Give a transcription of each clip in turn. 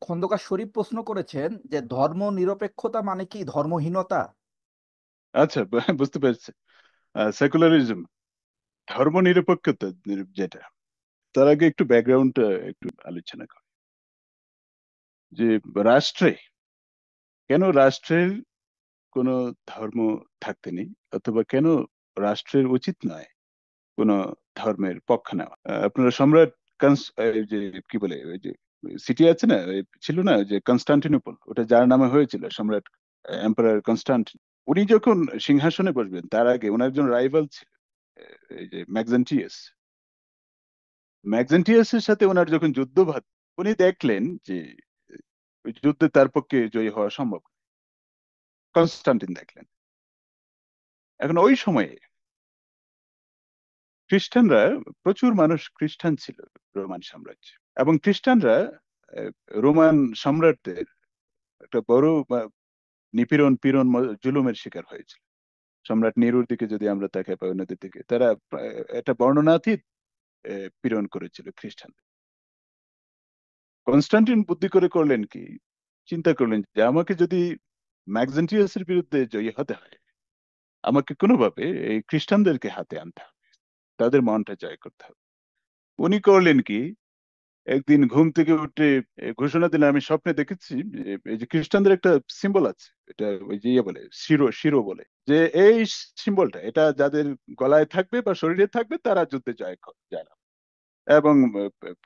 খন্দকার শরীফ প্রশ্ন করেছেন যে ধর্ম নিরপেক্ষতা মানে কি ধর্মহীনতা? আচ্ছা, বুঝতে পেরেছি। সেকুলারিজম, ধর্ম নিরপেক্ষতা যেটা, তার আগে একটু ব্যাকগ্রাউন্ড একটু আলোচনা করি। যে রাষ্ট্রে, কেন রাষ্ট্রের কোনো ধর্ম থাকতে নেই, অথবা কেন রাষ্ট্রের উচিত নয় কোনো ধর্মের পক্ষ নেওয়া। আপনারা সম্রাট এই যে কি বলে, ওই যে সিটি আছে না, ছিল না ওই যে কনস্টান্টিনোপল, ওটা যার নামে হয়েছিল, সম্রাট এম্পারার কনস্টান্টিন। উনি যখন সিংহাসনে বসবেন তার আগে ওনার একজন রাইভাল ছিল, এই যে ম্যাকজেন্টিয়াস। ম্যাকজেন্টিয়াসের সাথে ওনার যখন যুদ্ধ বাধে, উনি দেখলেন যে ওই যুদ্ধে তার পক্ষে জয়ী হওয়া সম্ভব না। কনস্টান্টিন দেখলেন। এখন ওই সময়ে খ্রিস্টানরা, প্রচুর মানুষ খ্রিস্টান ছিল রোমান সাম্রাজ্য, এবং খ্রিস্টানরা আহ, রোমান সম্রাটদের একটা বড় নিপীড়ন, পীড়ন, জুলুমের শিকার হয়েছিল। সম্রাট নেরুর দিকে যদি আমরা তাকাই বা অন্যদের দিকে, তারা একটা বর্ণনাতীত পীড়ন করেছিল খ্রিস্টান। কনস্টান্টিন বুদ্ধি করে করলেন কি, চিন্তা করলেন যে আমাকে যদি ম্যাকজেন্টিয়াসের বিরুদ্ধে জয়ী হতে হয়, আমাকে কোনোভাবে এই খ্রিস্টানদেরকে হাতে আনতে হবে, তাদের মনটা জয় করতে হবে। উনি করলেন কি, একদিন ঘুম থেকে উঠে ঘোষণা দিলেন, আমি স্বপ্নে দেখেছি যে এই যে খ্রিস্টানদের একটা সিম্বল আছে, এটা ওই যে ইয়ে বলে, শিরো, শিরো বলে, যে এই সিম্বলটা এটা যাদের গলায় থাকবে বা শরীরে থাকবে তারা যুদ্ধে জয় লাভ। এবং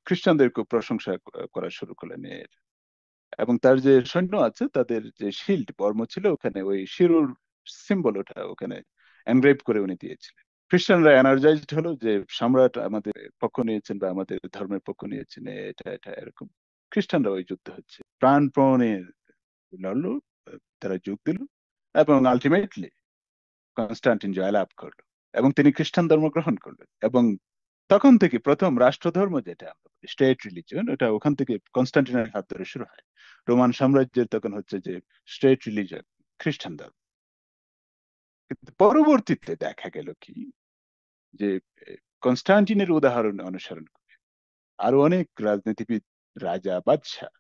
খ্রিস্টানদের খুব প্রশংসা করা শুরু করলেন এর। এবং তার যে সৈন্য আছে তাদের যে শিল্ড বর্ম ছিল, ওখানে ওই শিরোর সিম্বল ওটা ওখানে এনগ্রেভ করে উনি দিয়েছিলেন। খ্রিস্টানরা এনার্জাইজড হলো যে সম্রাট আমাদের পক্ষ নিয়েছেন বা আমাদের ধর্মের পক্ষ নিয়েছেন, এটা এটা এরকম। খ্রিস্টানরা ওই যুদ্ধ হচ্ছে প্রাণপণে লড়লো, তারা যোগ দিল, এবং আলটিমেটলি কনস্টান্টিন জয়লাভ করলো, এবং তিনি খ্রিস্টান ধর্ম গ্রহণ করলেন। এবং তখন থেকে প্রথম রাষ্ট্রধর্ম যেটা স্টেট রিলিজিয়ন, ওটা ওখান থেকে কনস্টান্টিনের হাত ধরে শুরু হয়। রোমান সাম্রাজ্যের তখন হচ্ছে যে স্টেট রিলিজিয়ন খ্রিস্টান ধর্ম। কিন্তু পরবর্তীতে দেখা গেল কি, যে কনস্টান্টিনের উদাহরণ অনুসরণ করে আরো অনেক রাজনীতিবিদ, রাজা, বাদশাহ,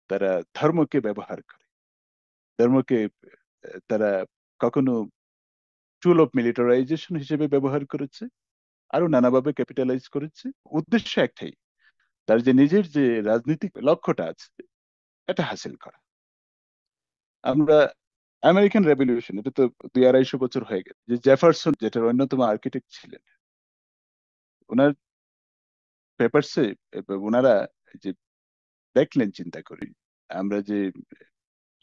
তারা ধর্মকে ব্যবহার করে। ধর্মকে তারা কখনো টুল অফ মিলিটারাইজেশন হিসেবে ব্যবহার করেছে, আরো নানাভাবে ক্যাপিটালাইজ করেছে। উদ্দেশ্য একটাই, তার যে নিজের যে রাজনৈতিক লক্ষ্যটা আছে এটা হাসিল করা। আমরা আমেরিকান রেভলিউশন, এটা তো 200-250 হয়ে গেছে, যে জেফারসন যেটার অন্যতম আর্কিটেক্ট ছিলেন, ওনার পেপারসে ওনারা যে দেখলেন, চিন্তা করি আমরা যে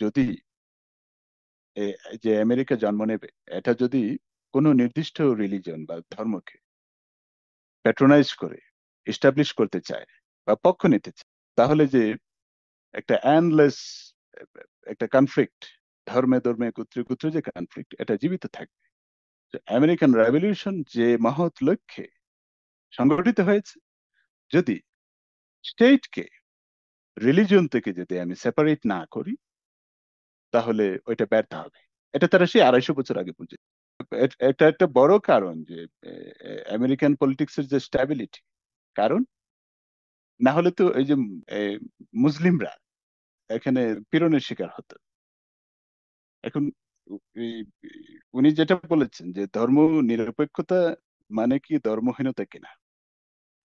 যদি যে আমেরিকা জন্ম নেবে, এটা যদি কোনো নির্দিষ্ট রিলিজন বা ধর্মকে প্যাট্রোনাইজ করে এস্টাবলিশ করতে চায় বা পক্ষ নিতে চায়, তাহলে যে একটা এন্ডলেস একটা কনফ্লিক্ট, ধর্মে ধর্মে, গোত্রে গোত্রে যে কনফ্লিক্ট, এটা জীবিত থাকবে। আমেরিকান রেভলিউশন যে মহৎ লক্ষ্যে সংগঠিত হয়েছে, যদি স্টেটকে রিলিজন থেকে যদি আমি সেপারেট না করি, তাহলে ওইটা ব্যর্থ হবে। এটা তারা সেই 250 বছর আগে বুঝে। এটা একটা বড় কারণ যে আমেরিকান পলিটিক্সের যে স্ট্যাবিলিটি, কারণ না হলে তো এই যে আহ, মুসলিমরা এখানে পীড়নের শিকার হতো। এখন এই- উনি যেটা বলেছেন যে ধর্ম নিরপেক্ষতা মানে কি ধর্মহীনতা কিনা।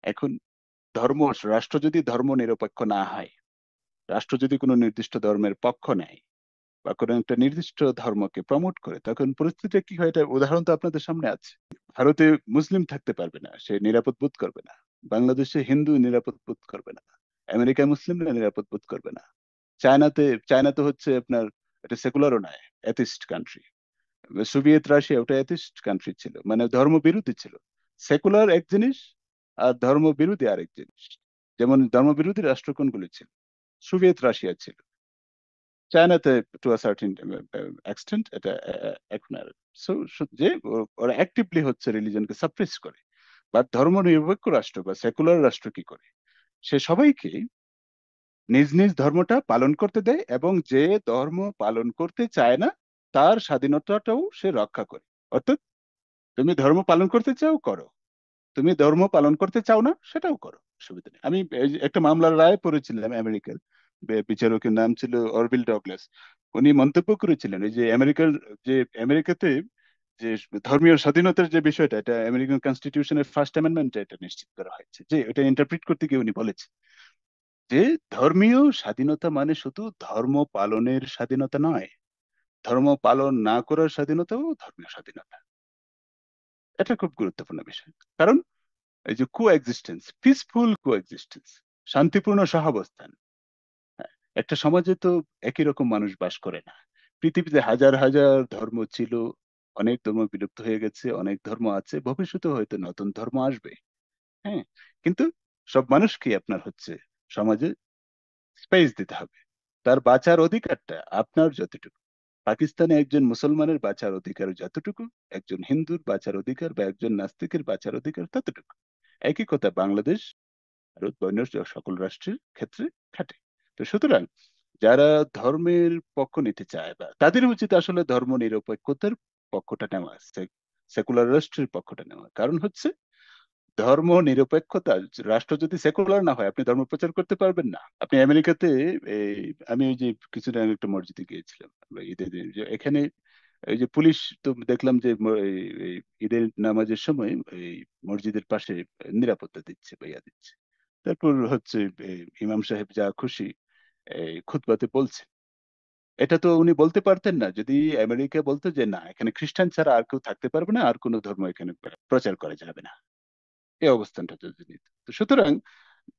এখন ধর্ম, রাষ্ট্র যদি ধর্ম নিরপেক্ষ না হয়, রাষ্ট্র যদি কোনো নির্দিষ্ট ধর্মের পক্ষ নেয় বা কোনো একটা নির্দিষ্ট ধর্মকে প্রমোট করে, তখন পরিস্থিতিটা কি হয়, এটা উদাহরণ তো আপনাদের সামনে আছে। ভারতে মুসলিম থাকতে পারবে না, সে নিরাপদ বোধ করবে না। বাংলাদেশে হিন্দু নিরাপদ বোধ করবে না। আমেরিকায় মুসলিমরা নিরাপদ বোধ করবে না। চায়না তো হচ্ছে আপনার, এটা সেকুলারও নয়, অ্যাথিস্ট কান্ট্রি। সোভিয়েত রাশিয়া, ওটা অ্যাথিস্ট কান্ট্রি ছিল, মানে ধর্ম বিরোধী ছিল। সেকুলার এক জিনিস, আর ধর্ম বিরোধী আরেক জিনিস। যেমন ধর্ম বিরোধী রাষ্ট্র কোনগুলো ছিল? সোভিয়েত রাশিয়া ছিল। চায়নাতে টু আ সার্টিন এক্সটেন্ট এটা এখন আর। সো যে ওরা অ্যাক্টিভলি হচ্ছে রিলিজনকে সাপ্রেস করে। বা ধর্ম নিরপেক্ষ রাষ্ট্র বা সেকুলার রাষ্ট্র কি করে, সে সবাইকে নিজ নিজ ধর্মটা পালন করতে দেয়, এবং যে ধর্ম পালন করতে চায় না তার স্বাধীনতাটাও সে রক্ষা করে। অর্থাৎ তুমি ধর্ম পালন করতে চাও, করো। তুমি ধর্ম পালন করতে চাও না, সেটাও করো, অসুবিধা নেই। আমি এই যে একটা মামলার রায় পড়েছিলাম আমেরিকার, বিচারকের নাম ছিল অরভিল ডগলাস। উনি মন্তব্য করেছিলেন এই যে যে আমেরিকাতে যে ধর্মীয় স্বাধীনতার যে বিষয়টা, এটা আমেরিকান কনস্টিটিউশনের ফার্স্ট অ্যামেন্ডমেন্টে এটা নিশ্চিত করা হয়েছে, যে এটা ইন্টারপ্রিট করতে গিয়ে উনি বলেছেন যে ধর্মীয় স্বাধীনতা মানে শুধু ধর্ম পালনের স্বাধীনতা নয়, ধর্ম পালন না করার স্বাধীনতাও ধর্মীয় স্বাধীনতা। এটা খুব গুরুত্বপূর্ণ বিষয়। কারণ এই যে পিসফুল শান্তিপূর্ণ সহাবস্থান, হ্যাঁ, একটা সমাজে তো একই রকম মানুষ বাস করে না। পৃথিবীতে হাজার হাজার ধর্ম ছিল, অনেক ধর্ম বিলুপ্ত হয়ে গেছে, অনেক ধর্ম আছে, ভবিষ্যতে হয়তো নতুন ধর্ম আসবে। হ্যাঁ, কিন্তু সব মানুষকে আপনার হচ্ছে সমাজে স্পেস দিতে হবে। তার বাঁচার অধিকারটা আপনার যতটুকু, পাকিস্তানে একজন মুসলমানের বাঁচার অধিকার যতটুকু, একজন হিন্দুর বাঁচার অধিকার বা একজন নাস্তিকের বাঁচার অধিকার ততটুকু। একই কথা বাংলাদেশ, ভারত, অন্য সকল রাষ্ট্রের ক্ষেত্রে খাটে। তো সুতরাং যারা ধর্মের পক্ষ নিতে চায়, বা তাদের উচিত আসলে ধর্ম নিরপেক্ষতার পক্ষটা নেওয়া, সেকুলার রাষ্ট্রের পক্ষটা নেওয়া। কারণ হচ্ছে ধর্ম নিরপেক্ষতা, রাষ্ট্র যদি সেকুলার না হয় আপনি ধর্ম প্রচার করতে পারবেন না। আপনি আমেরিকাতে এই, আমি ওই যে কিছুদিন আগে একটা মসজিদে গিয়েছিলাম ঈদের দিন, যে এখানে এই যে পুলিশ, তো দেখলাম যে এই ঈদের নামাজের সময় এই মসজিদের পাশে নিরাপত্তা দিচ্ছে বা ইয়া দিচ্ছে। তারপর হচ্ছে ইমাম সাহেব যা খুশি এই খুতবাতে বলছে। এটা তো উনি বলতে পারতেন না যদি আমেরিকা বলতো যে না, এখানে খ্রিস্টান ছাড়া আর কেউ থাকতে পারবে না, আর কোনো ধর্ম এখানে প্রচার করা যাবে না, এই অবস্থানটা যদি নিত। তো সুতরাং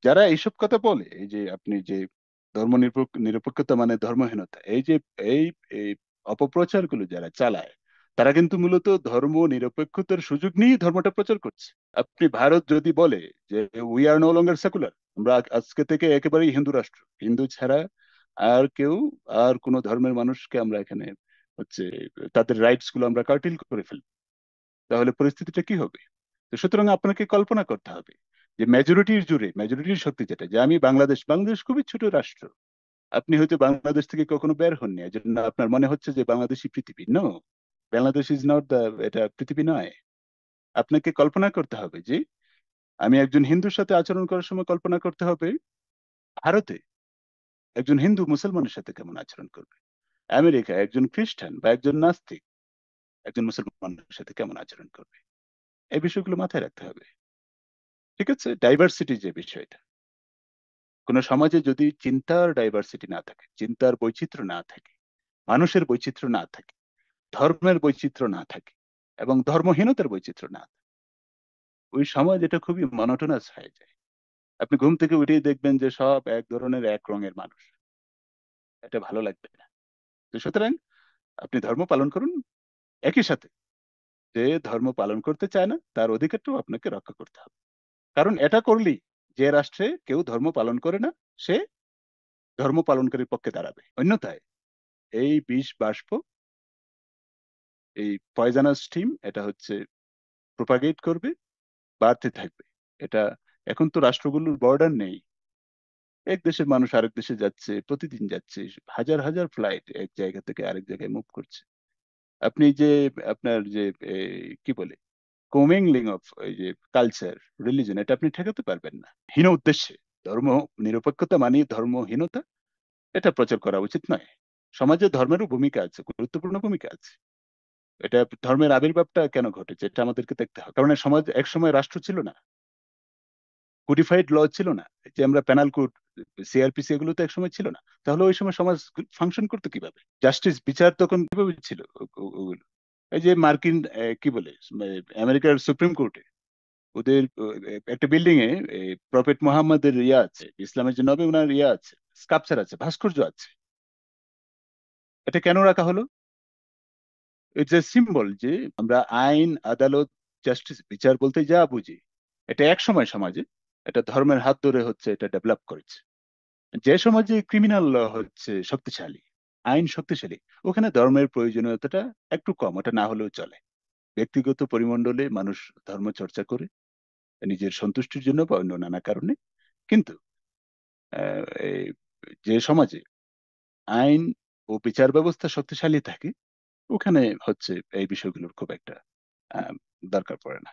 যারা এইসব কথা বলে, এই যে আপনি যে নিরপেক্ষতা মানে ধর্মহীনতা, এই এই অপপ্রচারগুলো যারা চালায়, তারা কিন্তু মূলত ধর্ম নিরপেক্ষতার সুযোগ নিয়ে ধর্মটা প্রচার করছে। আপনি ভারত যদি বলে যে we are no longer secular, আমরা আজকে থেকে একেবারেই হিন্দু রাষ্ট্র, হিন্দু ছাড়া আর কেউ, আর কোন ধর্মের মানুষকে আমরা এখানে হচ্ছে তাদের রাইটস গুলো আমরা কার্টিল করে ফেলবো, তাহলে পরিস্থিতিটা কি হবে? তো সুতরাং আপনাকে কল্পনা করতে হবে যে মেজরিটির শক্তি যেটা, যে আমি বাংলাদেশ খুবই ছোট রাষ্ট্র, আপনি হয়তো বাংলাদেশ থেকে কখনো বের হননি, এজন্য আপনার মনে হচ্ছে যে বাংলাদেশই পৃথিবী। No, Bangladesh is not the, এটা পৃথিবী নয়। আপনাকে কল্পনা করতে হবে যে আমি একজন হিন্দুর সাথে আচরণ করার সময় কল্পনা করতে হবে ভারতে একজন হিন্দু মুসলমানের সাথে কেমন আচরণ করবে, আমেরিকা একজন খ্রিস্টান বা একজন নাস্তিক একজন মুসলমানের সাথে কেমন আচরণ করবে। এই বিষয়গুলো মাথায় রাখতে হবে। ঠিক আছে, ডাইভার্সিটি যে বিষয়টা, কোন সমাজে যদি চিন্তার ডাইভার্সিটি না থাকে, চিন্তার বৈচিত্র্য না থাকে, মানুষের বৈচিত্র্য না থাকে, ধর্মের বৈচিত্র্য না থাকে, এবং ধর্মহীনতার বৈচিত্র্য না থাকে, ওই সমাজ এটা খুবই মনোটোনাস হয়ে যায়। আপনি ঘুম থেকে উঠেই দেখবেন যে সব এক ধরনের এক রঙের মানুষ, এটা ভালো লাগবে না। তো সুতরাং আপনি ধর্ম পালন করুন, একই সাথে যে ধর্ম পালন করতে চায় না তার অধিকারটাও আপনাকে রক্ষা করতে হবে। কারণ এটা করলেই, যে রাষ্ট্রে কেউ ধর্ম পালন করে না সে ধর্ম পালনকারীর পক্ষে দাঁড়াবে, অন্যথায় এই বিষ বাষ্প, এই পয়জানাস স্টিম, এটা হচ্ছে প্রোপাগেট করবে, বাড়তে থাকবে। এটা, এখন তো রাষ্ট্রগুলোর বর্ডার নেই, এক দেশের মানুষ আরেক দেশে যাচ্ছে, প্রতিদিন যাচ্ছে, হাজার হাজার ফ্লাইট এক জায়গা থেকে আরেক জায়গায় মুভ করছে। আপনি যে আপনার যে কি বলে কোমিংলিং অফ এই যে কালচার, রিলিজন, এটা আপনি ঠেকাতে পারবেন না হীন উদ্দেশ্যে। ধর্ম নিরপেক্ষতা মানে ধর্মহীনতা, এটা প্রচার করা উচিত নয়। সমাজে ধর্মেরও ভূমিকা আছে, গুরুত্বপূর্ণ ভূমিকা আছে। এটা ধর্মের আবির্ভাবটা কেন ঘটেছে এটা আমাদেরকে দেখতে হবে। কারণ এই সমাজ এক সময় রাষ্ট্র ছিল না, কোডিফাইড ল ছিল না, যে আমরা পেনাল কোড, সিআরপিসি, এগুলো তো একসময় ছিল না। তাহলে ওই সময় সমাজ ফাংশন করতো কিভাবে? জাস্টিস বিচার তখন কিভাবে ছিল? ওগুলো এই যে মার্কিন কি বলে আমেরিকার সুপ্রিম কোর্টে ওদের একটা বিল্ডিং এ প্রফেট মোহাম্মদের ইয়া আছে, ইসলামের যে নবী ওনার ইয়া আছে, স্কাপচার আছে, ভাস্কর্য আছে। এটা কেন রাখা হলো? ইটস এ সিম্বল যে আমরা আইন, আদালত, জাস্টিস, বিচার বলতে যা বুঝি, এটা এক সময় সমাজে এটা ধর্মের হাত ধরে হচ্ছে এটা ডেভেলপ করেছে। যে সমাজে ক্রিমিনাল ল হচ্ছে শক্তিশালী, আইন শক্তিশালী, ওখানে ধর্মের প্রয়োজনীয়তাটা একটু কম, ওটা না হলেও চলে। ব্যক্তিগত পরিমণ্ডলে মানুষ ধর্ম চর্চা করে নিজের সন্তুষ্টির জন্য বা অন্য নানা কারণে। কিন্তু এই যে সমাজে আইন ও বিচার ব্যবস্থা শক্তিশালী থাকে, ওখানে হচ্ছে এই বিষয়গুলোর খুব একটা আহ, দরকার পড়ে না।